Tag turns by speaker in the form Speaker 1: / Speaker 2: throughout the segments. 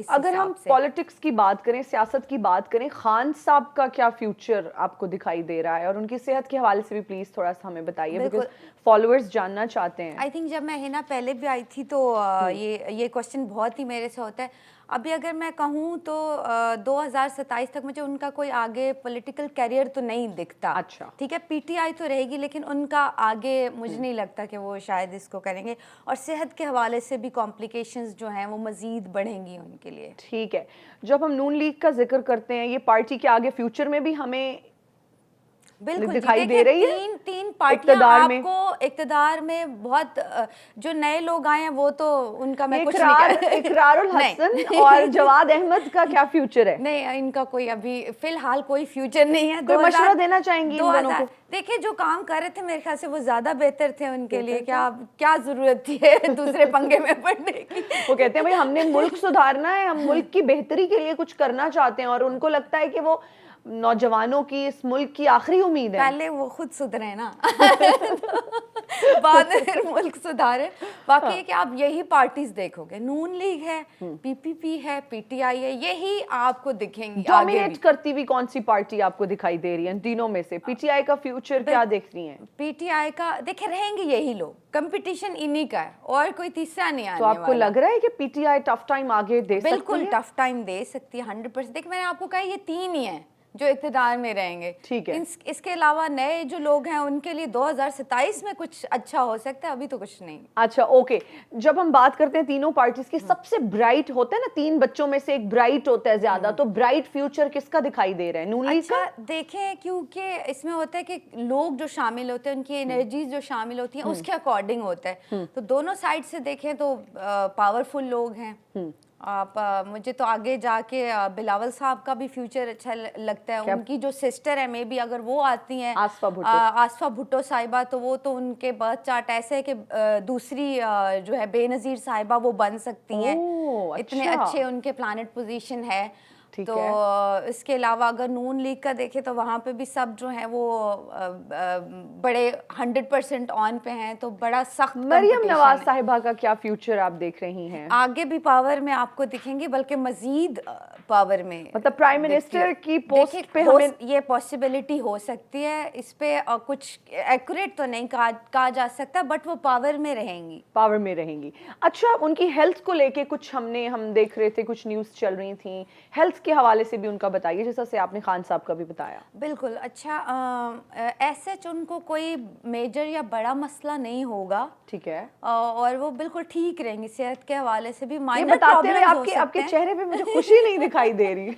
Speaker 1: اگر ہم پالیٹکس کی بات کریں، سیاست کی بات کریں، خان صاحب کا کیا فیوچر آپ کو دکھائی دے رہا ہے، اور ان کی صحت کے حوالے سے بھی پلیز تھوڑا سا ہمیں بتائیے، بیکاز فالوورز جاننا چاہتے ہیں.
Speaker 2: آئی تھنک جب میں ہنا پہلے بھی آئی تھی تو یہ کوشچن بہت ہی میرے سے ہوتا ہے. ابھی اگر میں کہوں تو 2027 تک مجھے ان کا کوئی آگے پولیٹیکل کیریئر تو نہیں دکھتا.
Speaker 1: اچھا
Speaker 2: ٹھیک ہے، پی ٹی آئی تو رہے گی لیکن ان کا آگے مجھے نہیں لگتا کہ وہ شاید اس کو کریں گے، اور صحت کے حوالے سے بھی کمپلیکیشنز جو ہیں وہ مزید بڑھیں گی ان کے لیے.
Speaker 1: ٹھیک ہے. جب ہم نون لیگ کا ذکر کرتے ہیں، یہ پارٹی کے آگے فیوچر میں بھی ہمیں
Speaker 2: بالکل
Speaker 1: دکھائی دے رہی ہے.
Speaker 2: تین پارٹیاں آپ کو اقتدار میں بہت، جو نئے لوگ آئے ہیں وہ تو ان کا میں کچھ نہیں
Speaker 1: اقرار الحسن اور جواد احمد کا کیا فیوچر ہے؟
Speaker 2: نہیں، ان کا کوئی ابھی فی الحال کوئی فیوچر نہیں ہے.
Speaker 1: کوئی مشورہ دینا چاہیں گی ان دونوں کو؟
Speaker 2: دیکھیں جو کام کر رہے تھے میرے خیال سے وہ زیادہ بہتر تھے ان کے لیے. کیا ضرورت تھی دوسرے پنگے میں پڑنے کی؟
Speaker 1: وہ کہتے ہیں بھائی ہم نے ملک سدھارنا ہے، ہم ملک کی بہتری کے لیے کچھ کرنا چاہتے ہیں، اور ان کو لگتا ہے کہ وہ نوجوانوں کی، اس ملک کی آخری امید ہے.
Speaker 2: پہلے وہ خود سدھرے نا، بعد میں پھر ملک سدھارے. باقی ہے کہ آپ یہی پارٹیز دیکھو گے، نون لیگ ہے، پی پی پی ہے، پی ٹی آئی ہے، یہی آپ کو دکھیں گی.
Speaker 1: ڈومینیٹ کرتی ہوئی کون سی پارٹی آپ کو دکھائی دے رہی ہے ان تینوں میں سے؟ پی ٹی آئی کا فیوچر کیا دیکھ رہی ہیں؟
Speaker 2: پی ٹی آئی کا دیکھیں رہیں گے یہی لوگ، کمپٹیشن انہی کا ہے اور کوئی تیسرا نہیں آنے
Speaker 1: والا. تو آپ کو لگ رہا ہے کہ P T I tough time آگے دے سکتی ہے؟
Speaker 2: بالکل ٹف ٹائم دے سکتی ہے 100%. دیکھ میں نے آپ کو کہا یہ تین ہی ہیں جو اقتدار میں رہیں گے.
Speaker 1: ٹھیک ہے.
Speaker 2: اس کے علاوہ نئے جو لوگ ہیں ان کے لیے 2027 میں کچھ اچھا ہو سکتا ہے، ابھی تو کچھ نہیں.
Speaker 1: اچھا اوکے. جب ہم بات کرتے ہیں تینوں پارٹیز کی، سب سے برائٹ ہوتا ہے نا، تین بچوں میں سے ایک برائٹ ہوتا ہے زیادہ، تو برائٹ فیوچر کس کا دکھائی دے رہا ہے؟ نون لیگ کا؟
Speaker 2: دیکھیں کیونکہ اس میں ہوتا ہے کہ لوگ جو شامل ہوتے ہیں، ان کی انرجیز جو شامل ہوتی ہیں اس کے اکارڈنگ ہوتا ہے. تو دونوں سائڈ سے دیکھیں تو پاورفل لوگ ہیں. آپ مجھے تو آگے جا کے بلاول صاحب کا بھی فیوچر اچھا لگتا ہے. ان کی جو سسٹر ہے مے بی اگر وہ آتی ہیں آصفہ بھٹو صاحبہ، تو وہ تو ان کے برتھ چارٹ ایسے ہے کہ دوسری جو ہے بے نظیر صاحبہ وہ بن سکتی ہیں. اتنے اچھے ان کے پلانٹ پوزیشن ہے. تو اس کے علاوہ اگر نون لیگ کا دیکھیں تو وہاں پہ بھی سب جو ہیں وہ بڑے 100% آن پہ ہیں، تو بڑا سخت.
Speaker 1: مریم نواز صاحبہ کا کیا فیوچر آپ دیکھ رہی ہیں؟
Speaker 2: آگے بھی پاور میں آپ کو دکھیں گے، بلکہ مزید پاور میں،
Speaker 1: مطلب پرائم منسٹر کی پوسٹ پہ ہمیں
Speaker 2: یہ پاسبلٹی ہو سکتی ہے. اس پہ کچھ ایکوریٹ تو نہیں کہا جا سکتا، بٹ وہ پاور میں رہیں گی.
Speaker 1: پاور میں رہیں گی. اچھا، ان کی ہیلتھ کو لے کے کچھ ہم دیکھ رہے تھے، کچھ نیوز چل رہی تھیں، ہیلتھ کے حوالے سے بھی ان کا بتائیے، جیسا سے آپ نے خان صاحب کا بھی بتایا.
Speaker 2: بالکل. اچھا، ایسے ان کو کوئی میجر یا بڑا مسئلہ نہیں ہوگا.
Speaker 1: ٹھیک ہے.
Speaker 2: اور وہ بالکل ٹھیک رہیں گی صحت کے حوالے سے بھی.
Speaker 1: یہ بتاتے ہوئے آپ کے چہرے پہ مجھے خوشی نہیں دکھائی دے رہی.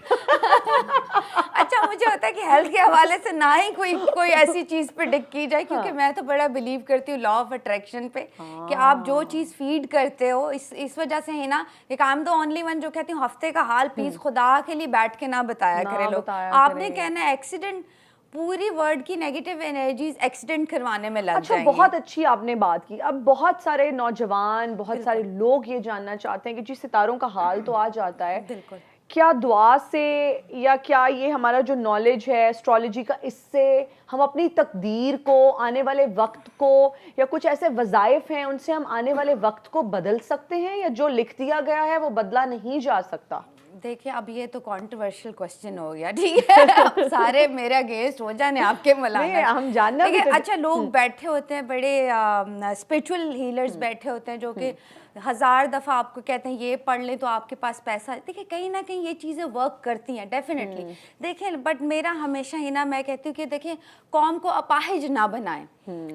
Speaker 2: اچھا، مجھے ہوتا ہے کہ ہیلتھ کے حوالے سے نہ ہی کوئی ایسی چیز پریڈکٹ کی جائے، کیونکہ میں تو بڑا بلیو کرتی ہوں لا آف اٹریکشن پہ، کہ آپ جو چیز فیڈ کرتے ہو، اس وجہ سے ہے نا کہ I am the only one جو کہتی ہوں ہفتے کا حال پلیز خدا کے لیے بیٹھ کے نہ بتایا کرے لوگ. آپ نے کہنا ہے ایکسیڈنٹ، پوری ورلڈ کی نیگیٹو انرجیز ایکسیڈنٹ کروانے میں لگ جائیں گی.
Speaker 1: بہت اچھی آپ نے بات کی. اب بہت سارے نوجوان، بہت سارے لوگ یہ جاننا چاہتے ہیں کہ جی ستاروں کا حال تو آ جاتا ہے،
Speaker 2: بالکل
Speaker 1: کیا دعا سے یا کیا یہ ہمارا جو نالج ہے اسٹرالوجی کا، اس سے ہم اپنی تقدیر کو، آنے والے وقت کو، یا کچھ ایسے وظائف ہیں ان سے ہم آنے والے وقت کو بدل سکتے ہیں، یا جو لکھ دیا گیا ہے وہ بدلا نہیں جا سکتا؟
Speaker 2: دیکھیں اب یہ تو کانٹروورشل کوسچن ہو گیا. ٹھیک ہے، سارے میرے اگینسٹ ہو جانے آپ کے مولانا.
Speaker 1: ہم جاننا بھی.
Speaker 2: اچھا، لوگ بیٹھے ہوتے ہیں بڑے اسپرچول ہیلرز بیٹھے ہوتے ہیں جو کہ 1000 دفعہ آپ کو کہتے ہیں یہ پڑھ لیں تو آپ کے پاس پیسہ. دیکھیں کہیں نہ کہیں یہ چیزیں ورک کرتی ہیں ڈیفینیٹلی. دیکھیں بٹ میرا ہمیشہ ہی نا، میں کہتی ہوں کہ دیکھیں قوم کو اپاہج نہ بنائیں.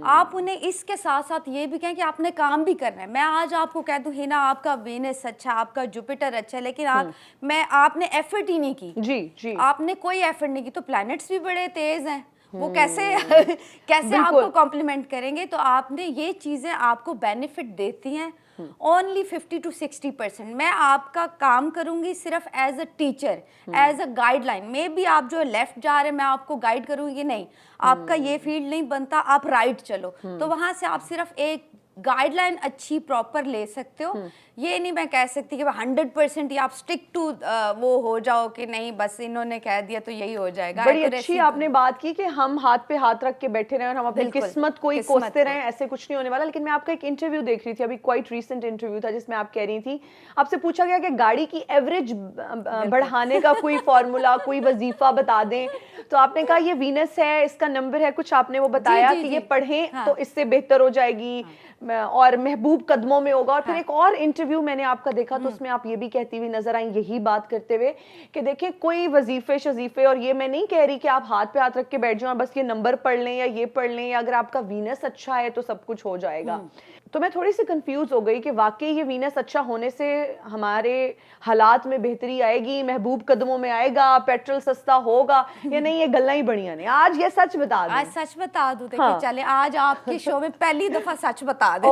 Speaker 2: آپ انہیں اس کے ساتھ ساتھ یہ بھی کہیں کہ آپ نے کام بھی کرنا ہے. میں آج آپ کو کہہ دوں ہی نا آپ کا وینس اچھا، آپ کا جوپیٹر اچھا ہے، لیکن آپ نے ایفرٹ ہی نہیں کی.
Speaker 1: جی
Speaker 2: آپ نے کوئی ایفرٹ نہیں کی، تو پلانٹس بھی بڑے تیز ہیں، وہ کیسے آپ کو کمپلیمنٹ کریں گے؟ تو آپ نے یہ چیزیں آپ کو بینیفٹ دیتی ہیں اونلی 50 to 60%. میں آپ کا کام کروں گی صرف as a teacher, as a guideline. May be آپ جو لیفٹ جا رہے ہیں میں آپ کو گائیڈ کروں گی، نہیں آپ کا یہ فیلڈ نہیں بنتا، آپ رائٹ چلو. تو وہاں سے آپ صرف ایک گائیڈ لائن اچھی پراپر لے سکتے ہو. یہ نہیں میں کہہ سکتی کہ 100% یا آپ اسٹک ٹو وہ ہو جاؤ کہ نہیں بس انہوں نے کہہ دیا تو یہی ہو جائے گا.
Speaker 1: بڑی اچھی آپ نے بات کی کہ ہم ہاتھ پہ ہاتھ رکھ کے بیٹھے رہیں اور ہم اپنی قسمت کو ہی کوستے رہیں, ایسے کچھ نہیں ہونے والا. لیکن میں آپ کا ایک انٹرویو دیکھ رہی تھی ابھی, کوائٹ ریسنٹ انٹرویو تھا, جس میں آپ کہہ رہی تھی, آپ سے پوچھا گیا کہ گاڑی کی ایوریج بڑھانے کا کوئی فارمولا, کوئی وظیفہ بتا دیں, تو آپ نے کہا یہ وینس ہے, اس کا نمبر ہے کچھ, آپ نے وہ بتایا کہ یہ پڑھیں تو اس سے بہتر ہو جائے گی اور محبوب قدموں میں ہوگا. اور پھر ایک اور انٹرویو میں نے آپ کا دیکھا تو اس میں آپ یہ بھی کہتی ہوئی نظر آئیں, یہی بات کرتے ہوئے کہ دیکھیں کوئی وظیفے شظیفے, اور یہ میں نہیں کہہ رہی کہ آپ ہاتھ پہ ہاتھ رکھ کے بیٹھ جائیں اور بس یہ نمبر پڑھ لیں یا یہ پڑھ لیں, یا اگر آپ کا وینس اچھا ہے تو سب کچھ ہو جائے گا. تو میں تھوڑی سی کنفیوز ہو گئی کہ واقعی یہ وینس اچھا ہونے سے ہمارے حالات میں بہتری آئے گی, محبوب قدموں میں آئے گا, پیٹرول سستا ہوگا, یا نہیں یہ گلاں ہی بڑھیاں نے. آج یہ سچ بتا دیں.
Speaker 2: آج سچ بتا دوں, دیکھیں چلے آج آپ کے شو میں پہلی دفعہ سچ بتا دیں.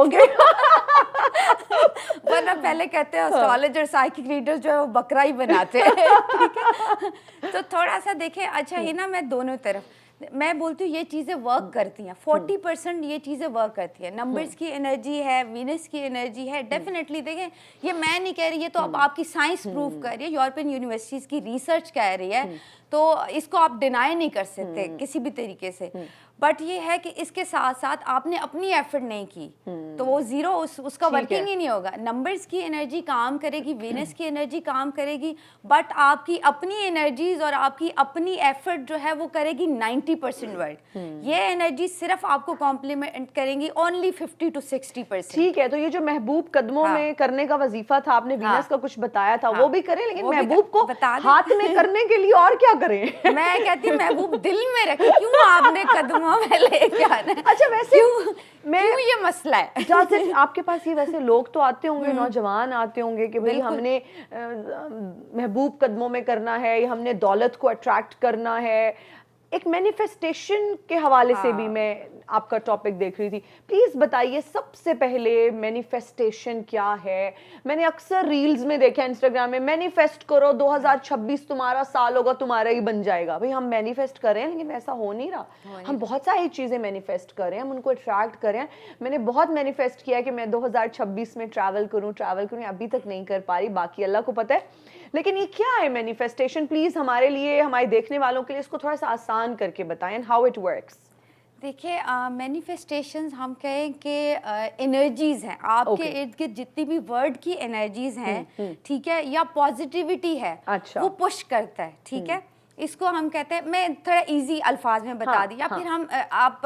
Speaker 2: ورنہ پہلے کہتے ہیں اسٹرالوجر سائیکک ریڈر جو ہے وہ بکرا ہی بناتے ہیں. تو تھوڑا سا دیکھیں, اچھا ہے نا, میں دونوں طرف میں بولتی ہوں یہ چیزیں ورک کرتی ہیں, 40% یہ چیزیں ورک کرتی ہیں. نمبرز کی انرجی ہے, وینس کی انرجی ہے, ڈیفینیٹلی دیکھیں یہ میں نہیں کہہ رہی, یہ تو اب آپ کی سائنس پروو کر رہی ہے, یورپین یونیورسٹیز کی ریسرچ کہہ رہی ہے, تو اس کو آپ ڈینائی نہیں کر سکتے کسی بھی طریقے سے. بٹ یہ ہے کہ اس کے ساتھ ساتھ آپ نے اپنی ایفرٹ نہیں کی تو وہ زیرو, اس کا ورکنگ ہی نہیں ہوگا. نمبرز کی انرجی کام کرے گی, وینس کی انرجی کام کرے گی, بٹ آپ کی اپنی انرجیز اور آپ کی اپنی ایفرٹ جو ہے وہ کرے گی 90% ورک. یہ انرجی صرف آپ کو کمپلیمنٹ کریں گی اونلی 50 to 60%.
Speaker 1: ٹھیک ہے, تو یہ جو محبوب قدموں میں کرنے کا وظیفہ تھا, آپ نے وینس کا کچھ بتایا تھا, وہ بھی کریں, لیکن محبوب کو ہاتھ میں کرنے کے لیے اور کیا کریں؟
Speaker 2: میں کہتی ہوں محبوب دل میں رکھے, کیوں آپ نے قدموں میں لے کے آنا.
Speaker 1: اچھا ویسے
Speaker 2: کیوں یہ مسئلہ ہے؟
Speaker 1: آپ کے پاس یہ ویسے لوگ تو آتے ہوں گے, نوجوان آتے ہوں گے کہ بھئی ہم نے محبوب قدموں میں کرنا ہے, یا ہم نے دولت کو اٹریکٹ کرنا ہے. ایک مینیفیسٹیشن کے حوالے سے بھی میں آپ کا ٹاپک دیکھ رہی تھی, پلیز بتائیے سب سے پہلے مینیفیسٹیشن کیا ہے. میں نے اکثر ریلز میں دیکھا انسٹاگرام میں, مینیفیسٹ کرو 2026 تمہارا سال ہوگا, تمہارا ہی بن جائے گا. بھئی ہم مینیفیسٹ کر رہے ہیں لیکن ایسا ہو نہیں رہا. ہم بہت ساری چیزیں مینیفیسٹ کر رہے ہیں, ہم ان کو اٹریکٹ کر رہے ہیں. میں نے بہت مینیفیسٹ کیا کہ میں 2026 میں ٹریول کروں, ابھی تک نہیں کر پا رہی, باقی اللہ کو پتہ ہے. لیکن یہ کیا ہے مینیفیسٹیشن؟ پلیز ہمارے لیے, ہمارے دیکھنے والوں کے لیے اس کو تھوڑا سا آسان کر کے بتائیں, ہاؤ اٹ ورکس.
Speaker 2: دیکھیے مینیفیسٹیشنز ہم کہیں کہ انرجیز ہیں, آپ کے ارد گرد جتنی بھی ورڈ کی انرجیز ہیں, ٹھیک ہے, یا پازیٹیوٹی ہے, وہ پش کرتا ہے. ٹھیک ہے, اس کو ہم کہتے ہیں, میں تھوڑا ایزی الفاظ میں بتا دی, یا پھر ہم آپ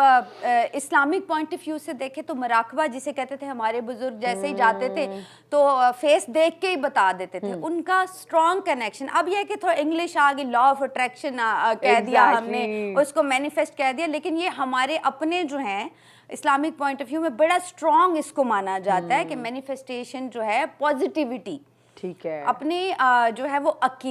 Speaker 2: اسلامک پوائنٹ آف ویو سے دیکھیں تو مراقبہ جسے کہتے تھے, ہمارے بزرگ جیسے ہی جاتے تھے تو فیس دیکھ کے ہی بتا دیتے تھے, ان کا اسٹرانگ کنیکشن. اب یہ کہ تھوڑا انگلش آ گئی, لا آف اٹریکشن کہہ دیا ہم نے, اس کو مینیفیسٹ کہہ دیا, لیکن یہ ہمارے اپنے جو ہیں اسلامک پوائنٹ آف ویو میں بڑا اسٹرانگ اس کو مانا جاتا ہے کہ مینیفیسٹیشن جو ہے پازیٹیوٹی,
Speaker 1: ٹھیک ہے,
Speaker 2: اپنی جو ہے وہ عقیدہ